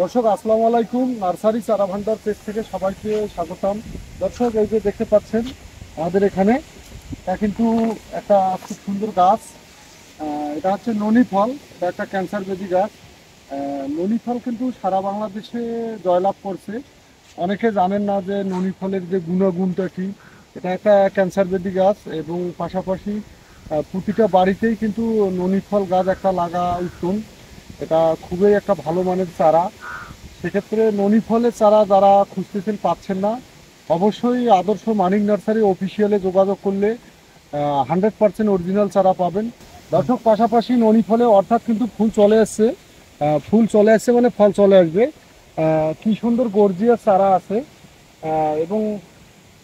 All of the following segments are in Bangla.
দর্শক আসসালামু আলাইকুম। নার্সারি চারা ভান্ডার পেজ থেকে সবাইকে স্বাগতম। দর্শক, এই যে দেখতে পাচ্ছেন আমাদের এখানে এটা কিন্তু একটা খুব সুন্দর গাছ। এটা হচ্ছে ননি ফল। এটা একটা ক্যান্সার বেদি গাছ। ননি ফল কিন্তু সারা বাংলাদেশে জয়লাভ করছে। অনেকে জানেন না যে ননি ফলের যে গুণাগুণটা কি। এটা একটা ক্যান্সার বেদি গাছ এবং পাশাপাশি প্রতিটা বাড়িতেই কিন্তু ননি ফল গাছ একটা লাগা উত্তম। এটা খুবই একটা ভালো মানের চারা। সেক্ষেত্রে ননি ফলের চারা যারা খুঁজতেছেন পাচ্ছেন না, অবশ্যই আদর্শ মানিক নার্সারি অফিসিয়ালে যোগাযোগ করলে 100% অরিজিনাল চারা পাবেন। দর্শক, পাশাপাশি ননি ফলে অর্থাৎ কিন্তু ফুল চলে আসছে। ফুল চলে আসছে মানে ফল চলে আসবে। কি সুন্দর গর্জিয়াস চারা আছে। এবং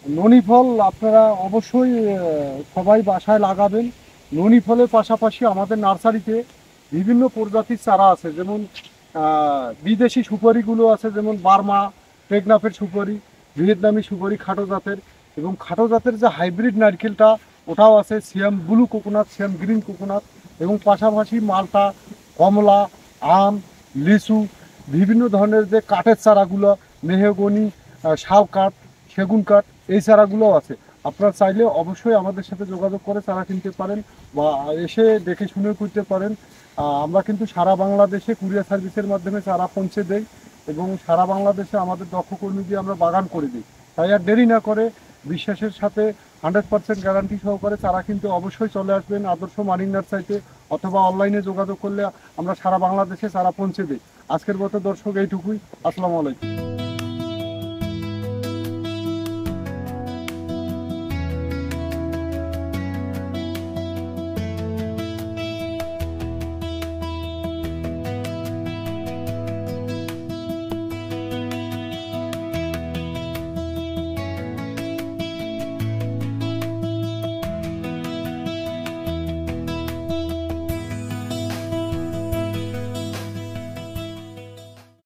ননি ফল আপনারা অবশ্যই সবাই বাসায় লাগাবেন। ননি ফলের পাশাপাশি আমাদের নার্সারিতে বিভিন্ন প্রজাতির চারা আছে, যেমন বিদেশি সুপারিগুলো আছে, যেমন বার্মা টেকনাফের সুপারি, ভিয়েতনামি সুপারি খাটো জাতের, এবং খাটো জাতের যে হাইব্রিড নারকেলটা ওটাও আছে, সিয়াম ব্লু কোকোনাট, সিয়াম গ্রিন কোকোনাট, এবং পাশাপাশি মালটা, কমলা, আম, লিচু, বিভিন্ন ধরনের যে কাঠের চারাগুলো, মেহগনি, শাল কাঠ, সেগুন কাঠ, এই চারাগুলোও আছে। আপনারা চাইলে অবশ্যই আমাদের সাথে যোগাযোগ করে চারা কিনতে পারেন বা এসে দেখে শুনে করতে পারেন। আমরা কিন্তু সারা বাংলাদেশে কুরিয়ার সার্ভিসের মাধ্যমে চারা পৌঁছে দেই এবং সারা বাংলাদেশে আমাদের দক্ষ কর্মী দিয়ে আমরা বাগান করে দিই। তাই আর দেরি না করে বিশ্বাসের সাথে 100% গ্যারান্টি সহকারে চারা কিনতে অবশ্যই চলে আসবেন আদর্শ মানিক নার্সারিতে, অথবা অনলাইনে যোগাযোগ করলে আমরা সারা বাংলাদেশে চারা পৌঁছে দিই। আজকের মতো দর্শক এইটুকুই। আসসালামু আলাইকুম।